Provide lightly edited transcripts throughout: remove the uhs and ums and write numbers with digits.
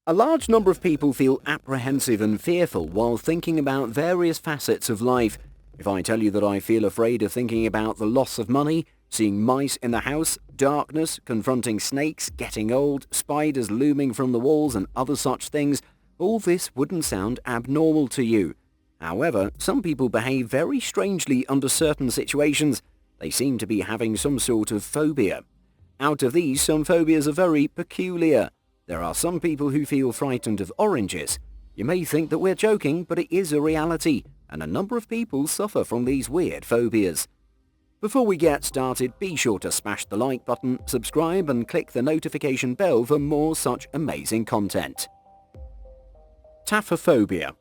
A large number of people feel apprehensive and fearful while thinking about various facets of life. If I tell you that I feel afraid of thinking about the loss of money, seeing mice in the house, darkness, confronting snakes, getting old, spiders looming from the walls and other such things, all this wouldn't sound abnormal to you. However, some people behave very strangely under certain situations. They seem to be having some sort of phobia. Out of these, some phobias are very peculiar. There are some people who feel frightened of oranges. You may think that we're joking, but it is a reality, and a number of people suffer from these weird phobias. Before we get started, be sure to smash the like button, subscribe, and click the notification bell for more such amazing content. Taphophobia.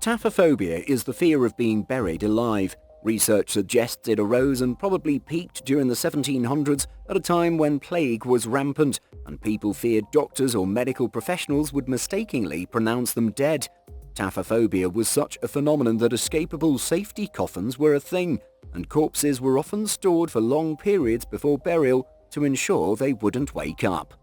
Taphophobia is the fear of being buried alive. Research suggests it arose and probably peaked during the 1700s at a time when plague was rampant and people feared doctors or medical professionals would mistakenly pronounce them dead. Taphophobia was such a phenomenon that escapable safety coffins were a thing, and corpses were often stored for long periods before burial to ensure they wouldn't wake up.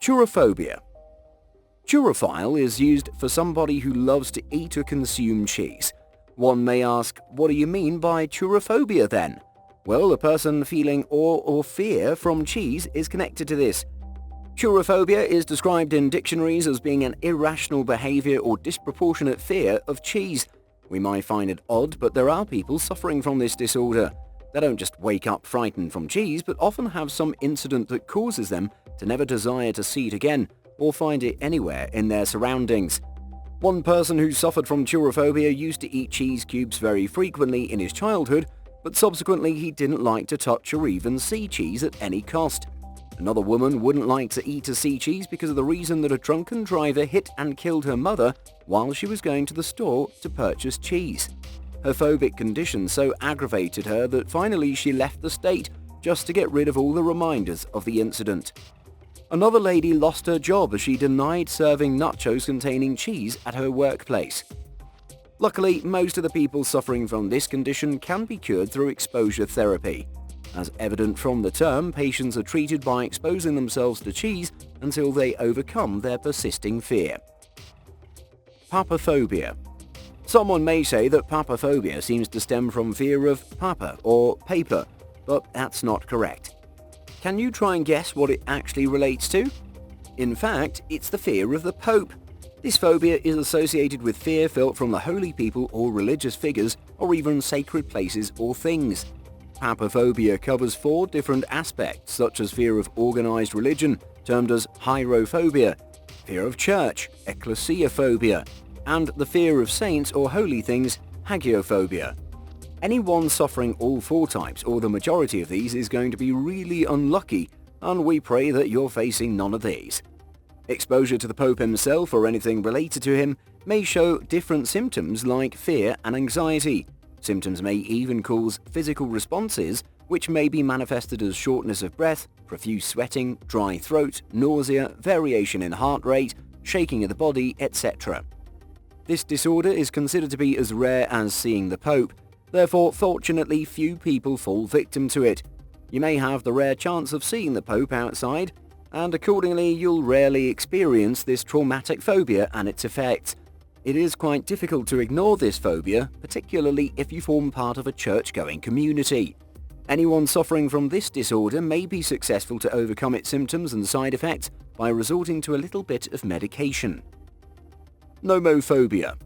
Churrophobia. Churrophile is used for somebody who loves to eat or consume cheese. One may ask, what do you mean by churrophobia then? Well, a person feeling awe or fear from cheese is connected to this. Churrophobia is described in dictionaries as being an irrational behavior or disproportionate fear of cheese. We might find it odd, but there are people suffering from this disorder. They don't just wake up frightened from cheese, but often have some incident that causes them to never desire to see it again or find it anywhere in their surroundings. One person who suffered from churrophobia used to eat cheese cubes very frequently in his childhood, but subsequently he didn't like to touch or even see cheese at any cost. Another woman wouldn't like to eat a sea cheese because of the reason that a drunken driver hit and killed her mother while she was going to the store to purchase cheese. Her phobic condition so aggravated her that finally she left the state just to get rid of all the reminders of the incident. Another lady lost her job as she denied serving nachos containing cheese at her workplace. Luckily, most of the people suffering from this condition can be cured through exposure therapy. As evident from the term, patients are treated by exposing themselves to cheese until they overcome their persisting fear. Papaphobia. Someone may say that papaphobia seems to stem from fear of papa or paper, but that's not correct. Can you try and guess what it actually relates to? In fact, it's the fear of the Pope. This phobia is associated with fear felt from the holy people or religious figures or even sacred places or things. Papaphobia covers 4 different aspects, such as fear of organized religion, termed as hierophobia, fear of church, ecclesiophobia, and the fear of saints or holy things, hagiophobia. Anyone suffering all 4 types or the majority of these is going to be really unlucky, and we pray that you're facing none of these. Exposure to the Pope himself or anything related to him may show different symptoms like fear and anxiety. Symptoms may even cause physical responses which may be manifested as shortness of breath, profuse sweating, dry throat, nausea, variation in heart rate, shaking of the body, etc. This disorder is considered to be as rare as seeing the Pope. Therefore, fortunately, few people fall victim to it. You may have the rare chance of seeing the Pope outside, and accordingly you'll rarely experience this traumatic phobia and its effects. It is quite difficult to ignore this phobia, particularly if you form part of a church-going community. Anyone suffering from this disorder may be successful to overcome its symptoms and side effects by resorting to a little bit of medication. Nomophobia.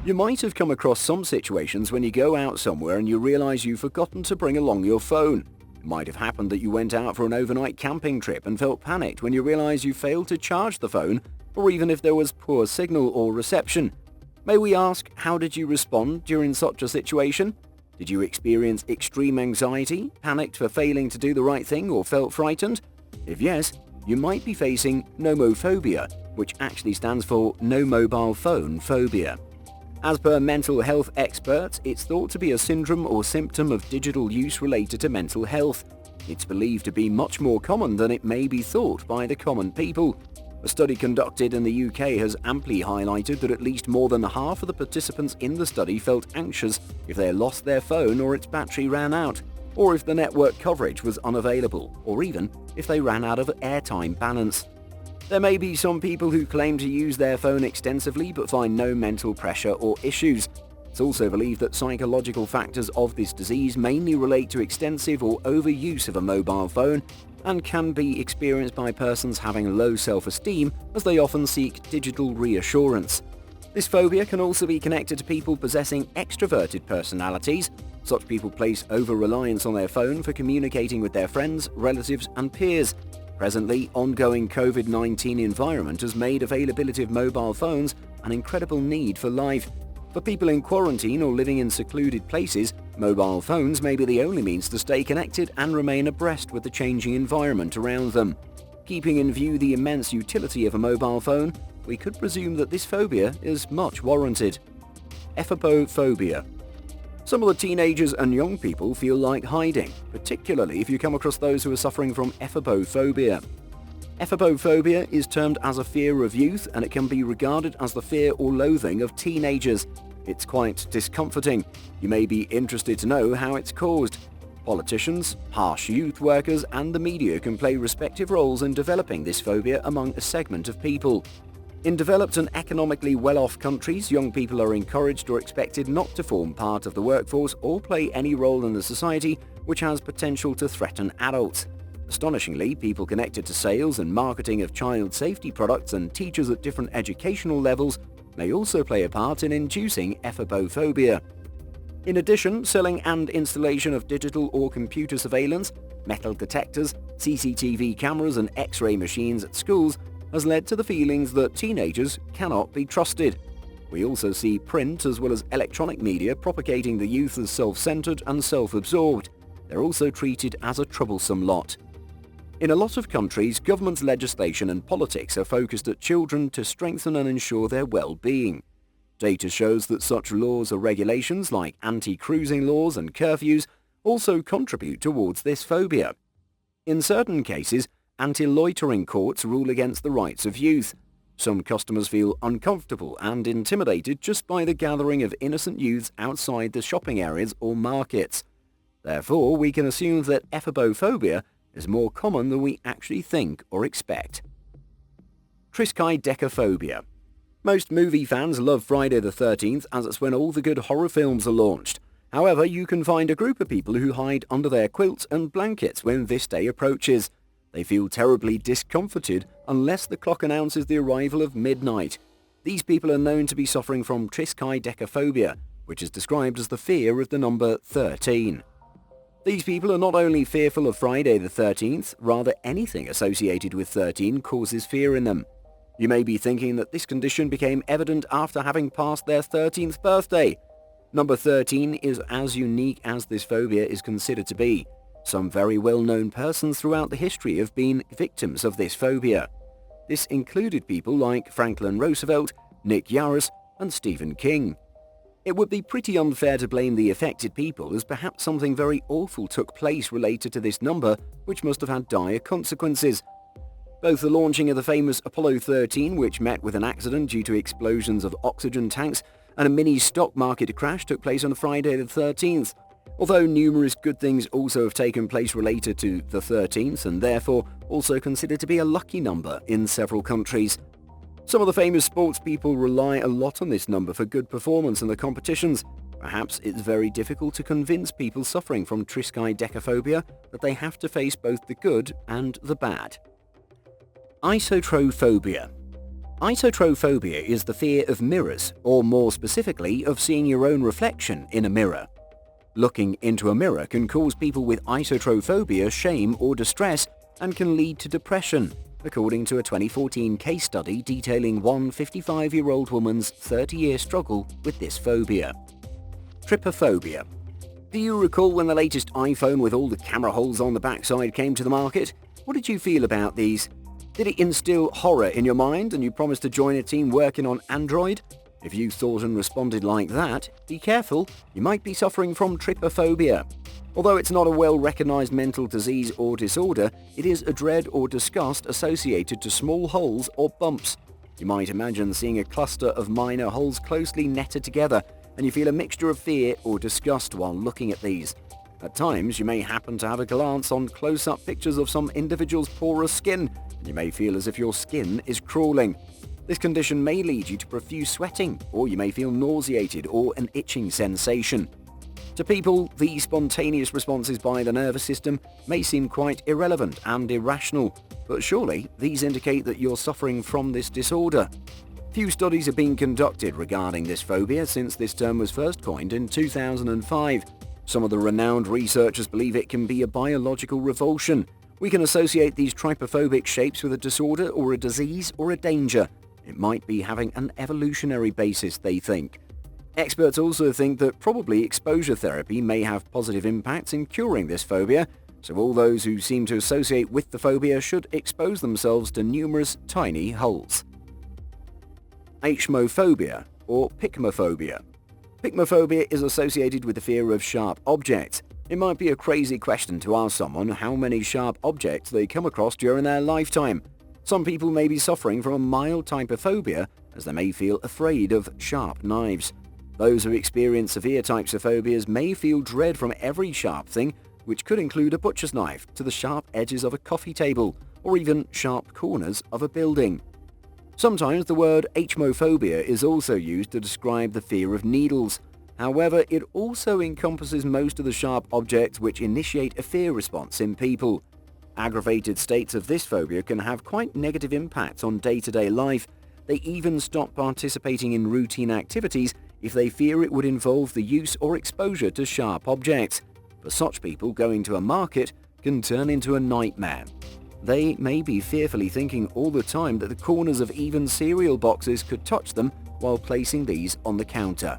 You might have come across some situations when you go out somewhere and you realize you've forgotten to bring along your phone. It might have happened that you went out for an overnight camping trip and felt panicked when you realized you failed to charge the phone, or even if there was poor signal or reception. May we ask, how did you respond during such a situation? Did you experience extreme anxiety, panicked for failing to do the right thing, or felt frightened? If yes, you might be facing nomophobia, which actually stands for no mobile phone phobia. As per mental health experts, it's thought to be a syndrome or symptom of digital use related to mental health. It's believed to be much more common than it may be thought by the common people. A study conducted in the UK has amply highlighted that at least more than half of the participants in the study felt anxious if they lost their phone or its battery ran out, or if the network coverage was unavailable, or even if they ran out of airtime balance. There may be some people who claim to use their phone extensively but find no mental pressure or issues. It's also believed that psychological factors of this disease mainly relate to extensive or overuse of a mobile phone and can be experienced by persons having low self-esteem, as they often seek digital reassurance. This phobia can also be connected to people possessing extroverted personalities. Such people place over-reliance on their phone for communicating with their friends, relatives and peers. Presently, ongoing COVID-19 environment has made availability of mobile phones an incredible need for life. For people in quarantine or living in secluded places, mobile phones may be the only means to stay connected and remain abreast with the changing environment around them. Keeping in view the immense utility of a mobile phone, we could presume that this phobia is much warranted. Epiphophobia. Some of the teenagers and young people feel like hiding, particularly if you come across those who are suffering from Epiphophobia. Epiphophobia is termed as a fear of youth, and it can be regarded as the fear or loathing of teenagers. It's quite discomforting. You may be interested to know how it's caused. Politicians, harsh youth workers and the media can play respective roles in developing this phobia among a segment of people. In developed and economically well-off countries, young people are encouraged or expected not to form part of the workforce or play any role in the society which has potential to threaten adults. Astonishingly, people connected to sales and marketing of child safety products and teachers at different educational levels may also play a part in inducing epiphophobia. In addition, selling and installation of digital or computer surveillance, metal detectors, CCTV cameras and X-ray machines at schools has led to the feelings that teenagers cannot be trusted. We also see print as well as electronic media propagating the youth as self-centered and self-absorbed. They're also treated as a troublesome lot. In a lot of countries, government legislation and politics are focused at children to strengthen and ensure their well-being. Data shows that such laws or regulations like anti-cruising laws and curfews also contribute towards this phobia. In certain cases, anti-loitering courts rule against the rights of youth. Some customers feel uncomfortable and intimidated just by the gathering of innocent youths outside the shopping areas or markets. Therefore, we can assume that epiphophobia is more common than we actually think or expect. Triskaidekaphobia. Most movie fans love Friday the 13th as it's when all the good horror films are launched. However, you can find a group of people who hide under their quilts and blankets when this day approaches. They feel terribly discomforted unless the clock announces the arrival of midnight. These people are known to be suffering from Triskaidekaphobia, which is described as the fear of the number 13. These people are not only fearful of Friday the 13th, rather anything associated with 13 causes fear in them. You may be thinking that this condition became evident after having passed their 13th birthday. Number 13 is as unique as this phobia is considered to be. Some very well-known persons throughout the history have been victims of this phobia. This included people like Franklin Roosevelt, Nick Yaris, and Stephen King. It would be pretty unfair to blame the affected people, as perhaps something very awful took place related to this number, which must have had dire consequences. Both the launching of the famous Apollo 13, which met with an accident due to explosions of oxygen tanks, and a mini stock market crash took place on Friday the 13th. Although numerous good things also have taken place related to the 13th, and therefore also considered to be a lucky number in several countries. Some of the famous sports people rely a lot on this number for good performance in the competitions. Perhaps it's very difficult to convince people suffering from Triskaidekaphobia that they have to face both the good and the bad. Isotrophobia. Isotrophobia is the fear of mirrors, or more specifically of seeing your own reflection in a mirror. Looking into a mirror can cause people with isotrophobia shame or distress and can lead to depression, according to a 2014 case study detailing one 55-year-old woman's 30-year struggle with this phobia. Triplephobia. Do you recall when the latest iPhone with all the camera holes on the backside came to the market? What did you feel about these? Did it instill horror in your mind and you promised to join a team working on Android? If you thought and responded like that, be careful, you might be suffering from Triplephobia. Although it's not a well-recognized mental disease or disorder, it is a dread or disgust associated to small holes or bumps. You might imagine seeing a cluster of minor holes closely netted together, and you feel a mixture of fear or disgust while looking at these. At times, you may happen to have a glance on close-up pictures of some individual's porous skin, and you may feel as if your skin is crawling. This condition may lead you to profuse sweating, or you may feel nauseated or an itching sensation. To people, these spontaneous responses by the nervous system may seem quite irrelevant and irrational, but surely these indicate that you're suffering from this disorder. Few studies have been conducted regarding this phobia since this term was first coined in 2005. Some of the renowned researchers believe it can be a biological revulsion. We can associate these trypophobic shapes with a disorder or a disease or a danger. It might be having an evolutionary basis, they think. Experts also think that probably exposure therapy may have positive impacts in curing this phobia, so all those who seem to associate with the phobia should expose themselves to numerous tiny holes. HMophobia or Picmophobia. Picmophobia is associated with the fear of sharp objects. It might be a crazy question to ask someone how many sharp objects they come across during their lifetime. Some people may be suffering from a mild type of phobia, as they may feel afraid of sharp knives. Those who experience severe types of phobias may feel dread from every sharp thing, which could include a butcher's knife to the sharp edges of a coffee table, or even sharp corners of a building. Sometimes the word HMophobia is also used to describe the fear of needles. However, it also encompasses most of the sharp objects which initiate a fear response in people. Aggravated states of this phobia can have quite negative impacts on day-to-day life. They even stop participating in routine activities if they fear it would involve the use or exposure to sharp objects. For such people, going to a market can turn into a nightmare. They may be fearfully thinking all the time that the corners of even cereal boxes could touch them while placing these on the counter.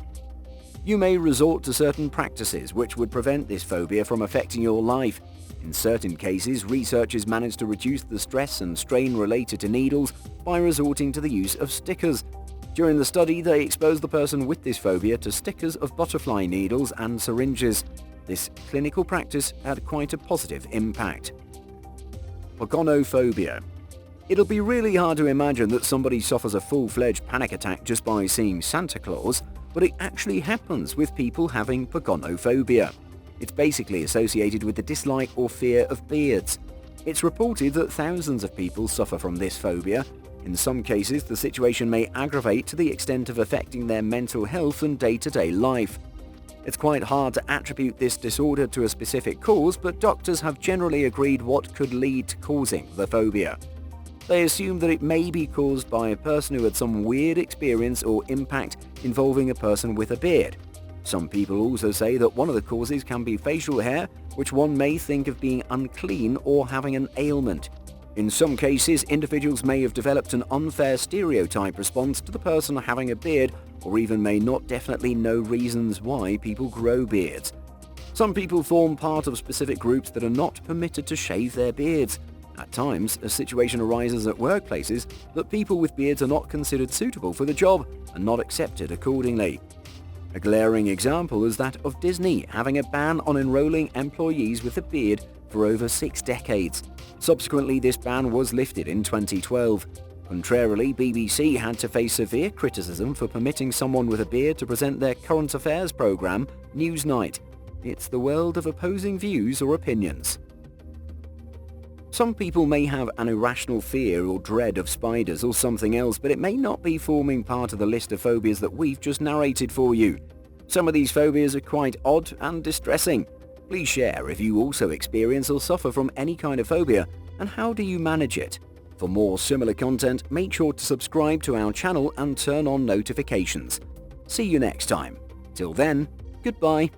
You may resort to certain practices which would prevent this phobia from affecting your life. In certain cases, researchers managed to reduce the stress and strain related to needles by resorting to the use of stickers. During the study, they exposed the person with this phobia to stickers of butterfly needles and syringes. This clinical practice had quite a positive impact. Papaphobia. It'll be really hard to imagine that somebody suffers a full-fledged panic attack just by seeing Santa Claus, but it actually happens with people having papaphobia. It's basically associated with the dislike or fear of beards. It's reported that thousands of people suffer from this phobia. In some cases, the situation may aggravate to the extent of affecting their mental health and day-to-day life. It's quite hard to attribute this disorder to a specific cause, but doctors have generally agreed what could lead to causing the phobia. They assume that it may be caused by a person who had some weird experience or impact involving a person with a beard. Some people also say that one of the causes can be facial hair, which one may think of being unclean or having an ailment. In some cases, individuals may have developed an unfair stereotype response to the person having a beard, or even may not definitely know reasons why people grow beards. Some people form part of specific groups that are not permitted to shave their beards. At times, a situation arises at workplaces that people with beards are not considered suitable for the job and not accepted accordingly. A glaring example is that of Disney having a ban on enrolling employees with a beard for over 6 decades. Subsequently, this ban was lifted in 2012. Contrarily, BBC had to face severe criticism for permitting someone with a beard to present their current affairs program, Newsnight. It's the world of opposing views or opinions. Some people may have an irrational fear or dread of spiders or something else, but it may not be forming part of the list of phobias that we've just narrated for you. Some of these phobias are quite odd and distressing. Please share if you also experience or suffer from any kind of phobia, and how do you manage it? For more similar content, make sure to subscribe to our channel and turn on notifications. See you next time. Till then, goodbye.